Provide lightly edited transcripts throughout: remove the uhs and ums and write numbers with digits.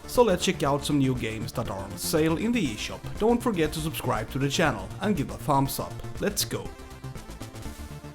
So let's check out some new games that are on sale in the eShop. Don't forget to subscribe to the channel and give a thumbs up. Let's go!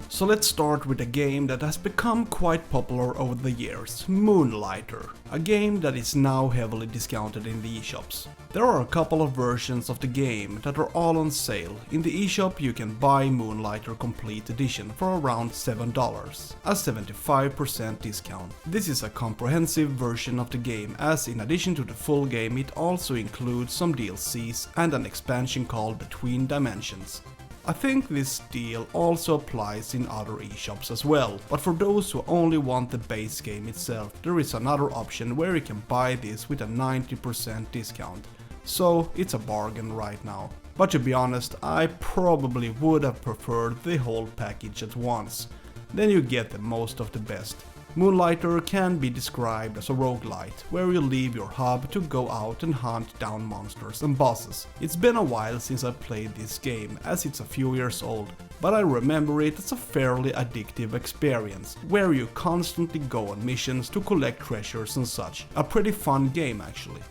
So let's start with a game that has become quite popular over the years, Moonlighter, a game that is now heavily discounted in the eShops. There are a couple of versions of the game that are all on sale. In the eShop you can buy Moonlighter Complete Edition for around $7, a 75% discount. This is a comprehensive version of the game, as in addition to the full game it also includes some DLCs and an expansion called Between Dimensions. I think this deal also applies in other eShops as well, but for those who only want the base game itself, there is another option where you can buy this with a 90% discount. So it's a bargain right now. But to be honest, I probably would have preferred the whole package at once. Then you get the most of the best. Moonlighter can be described as a roguelite, where you leave your hub to go out and hunt down monsters and bosses. It's been a while since I played this game, as it's a few years old, but I remember it as a fairly addictive experience, where you constantly go on missions to collect treasures and such. A pretty fun game actually.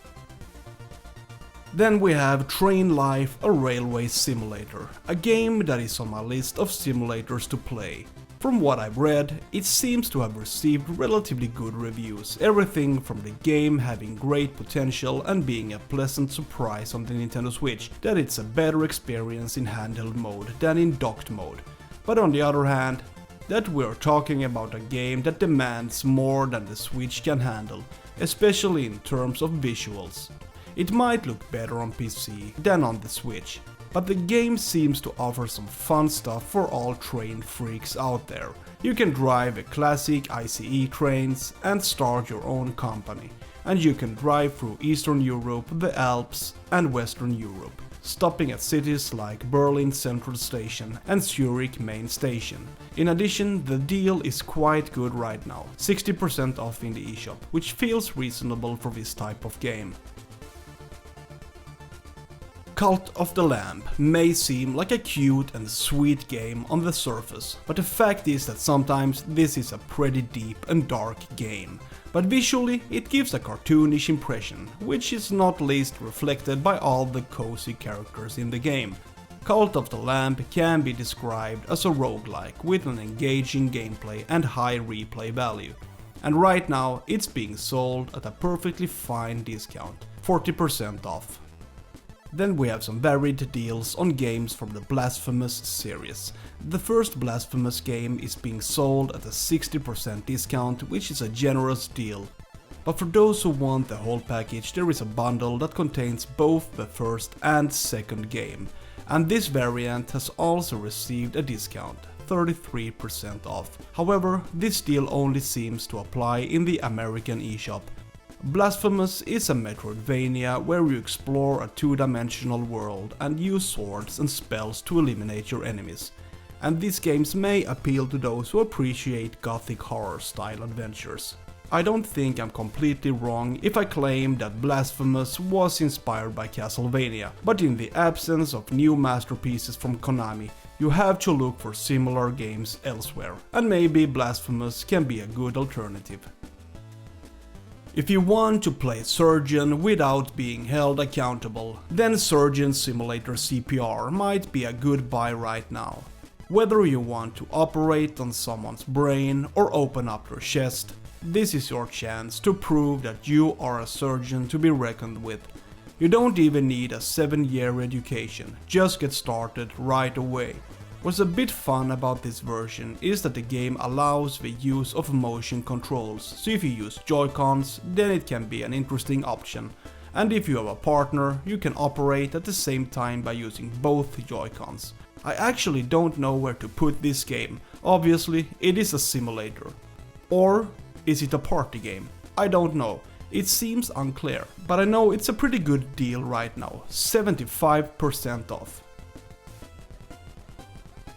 Then we have Train Life, a railway simulator, a game that is on my list of simulators to play. From what I've read, it seems to have received relatively good reviews, everything from the game having great potential and being a pleasant surprise on the Nintendo Switch, that it's a better experience in handheld mode than in docked mode. But on the other hand, that we're talking about a game that demands more than the Switch can handle, especially in terms of visuals. It might look better on PC than on the Switch, but the game seems to offer some fun stuff for all train freaks out there. You can drive the classic ICE trains and start your own company, and you can drive through Eastern Europe, the Alps and Western Europe, stopping at cities like Berlin Central Station and Zurich Main Station. In addition, the deal is quite good right now, 60% off in the eShop, which feels reasonable for this type of game. Cult of the Lamb may seem like a cute and sweet game on the surface, but the fact is that sometimes this is a pretty deep and dark game. But visually it gives a cartoonish impression, which is not least reflected by all the cozy characters in the game. Cult of the Lamb can be described as a roguelike with an engaging gameplay and high replay value. And right now it's being sold at a perfectly fine discount, 40% off. Then we have some varied deals on games from the Blasphemous series. The first Blasphemous game is being sold at a 60% discount, which is a generous deal. But for those who want the whole package, there is a bundle that contains both the first and second game. And this variant has also received a discount, 33% off. However, this deal only seems to apply in the American eShop. Blasphemous is a Metroidvania where you explore a two-dimensional world and use swords and spells to eliminate your enemies. And these games may appeal to those who appreciate gothic horror style adventures. I don't think I'm completely wrong if I claim that Blasphemous was inspired by Castlevania, but in the absence of new masterpieces from Konami, you have to look for similar games elsewhere, and maybe Blasphemous can be a good alternative. If you want to play Surgeon without being held accountable, then Surgeon Simulator CPR might be a good buy right now. Whether you want to operate on someone's brain or open up their chest, this is your chance to prove that you are a surgeon to be reckoned with. You don't even need a 7-year education, just get started right away. What's a bit fun about this version is that the game allows the use of motion controls, so if you use Joy-Cons, then it can be an interesting option. And if you have a partner, you can operate at the same time by using both Joy-Cons. I actually don't know where to put this game. Obviously, it is a simulator. Or is it a party game? I don't know. It seems unclear, but I know it's a pretty good deal right now, 75% off.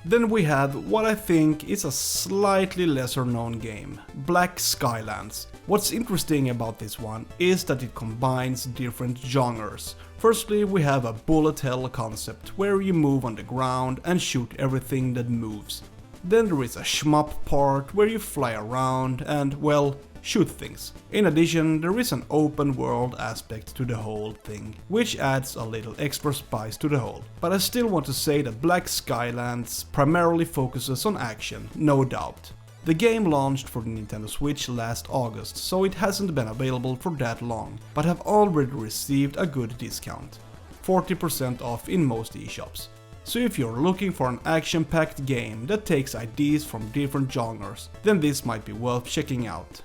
Then we have what I think is a slightly lesser known game, Black Skylands. What's interesting about this one is that it combines different genres. Firstly, we have a bullet hell concept where you move on the ground and shoot everything that moves. Then there is a shmup part where you fly around and, well, shoot things. In addition, there is an open world aspect to the whole thing, which adds a little extra spice to the whole. But I still want to say that Black Skylands primarily focuses on action, no doubt. The game launched for the Nintendo Switch last August, so it hasn't been available for that long, but have already received a good discount. 40% off in most eShops. So if you're looking for an action-packed game that takes ideas from different genres, then this might be worth checking out.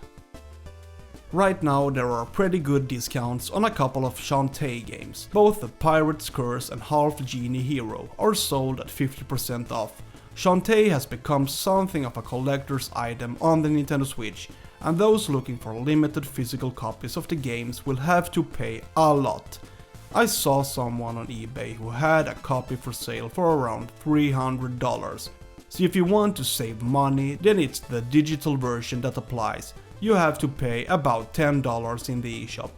Right now there are pretty good discounts on a couple of Shantae games. Both the Pirate's Curse and Half Genie Hero are sold at 50% off. Shantae has become something of a collector's item on the Nintendo Switch, and those looking for limited physical copies of the games will have to pay a lot. I saw someone on eBay who had a copy for sale for around $300. So if you want to save money, then it's the digital version that applies. You have to pay about $10 in the eShop.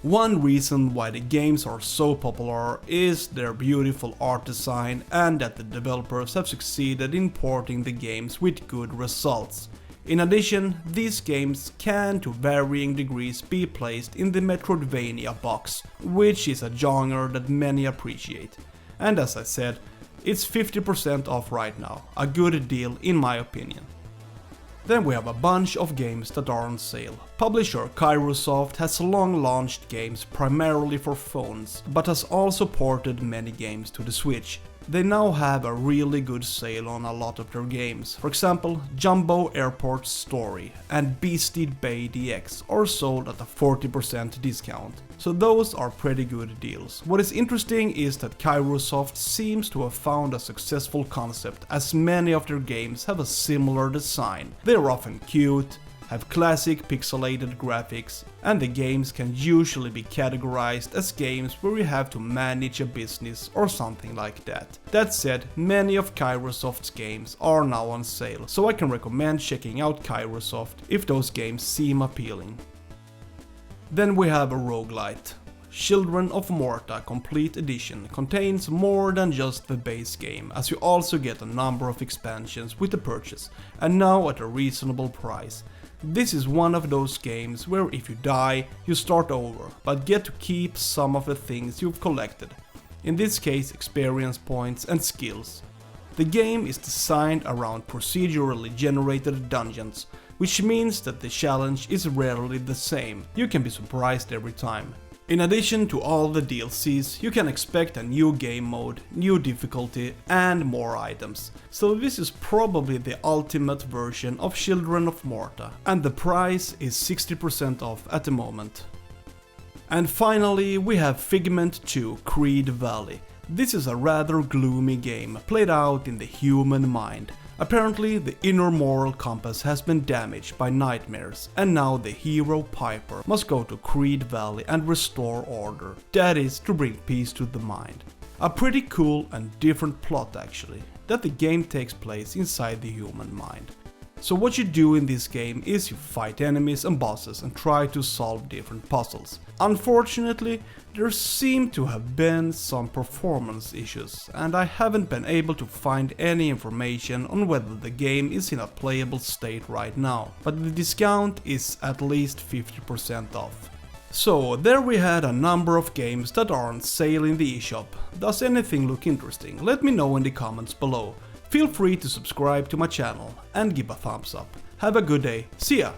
One reason why the games are so popular is their beautiful art design and that the developers have succeeded in porting the games with good results. In addition, these games can to varying degrees be placed in the Metroidvania box, which is a genre that many appreciate. And as I said, it's 50% off right now, a good deal in my opinion. Then we have a bunch of games that are on sale. Publisher Kairosoft has long launched games primarily for phones, but has also ported many games to the Switch. They now have a really good sale on a lot of their games. For example, Jumbo Airport Story and Beastie Bay DX are sold at a 40% discount. So those are pretty good deals. What is interesting is that Kairosoft seems to have found a successful concept, as many of their games have a similar design. They are often cute, have classic pixelated graphics, and the games can usually be categorized as games where you have to manage a business or something like that. That said, many of Kairosoft's games are now on sale, so I can recommend checking out Kairosoft if those games seem appealing. Then we have a roguelite. Children of Morta Complete Edition contains more than just the base game, as you also get a number of expansions with the purchase, and now at a reasonable price. This is one of those games where if you die, you start over, but get to keep some of the things you've collected. In this case, experience points and skills. The game is designed around procedurally generated dungeons, which means that the challenge is rarely the same. You can be surprised every time. In addition to all the DLCs, you can expect a new game mode, new difficulty and more items. So this is probably the ultimate version of Children of Morta, and the price is 60% off at the moment. And finally we have Figment 2 Creed Valley. This is a rather gloomy game played out in the human mind. Apparently the inner moral compass has been damaged by nightmares, and now the hero Piper must go to Creed Valley and restore order. That is, to bring peace to the mind. A pretty cool and different plot actually, that the game takes place inside the human mind. So what you do in this game is you fight enemies and bosses and try to solve different puzzles. Unfortunately, there seem to have been some performance issues, and I haven't been able to find any information on whether the game is in a playable state right now, but the discount is at least 50% off. So there we had a number of games that are on sale in the eShop. Does anything look interesting? Let me know in the comments below. Feel free to subscribe to my channel and give a thumbs up. Have a good day, see ya!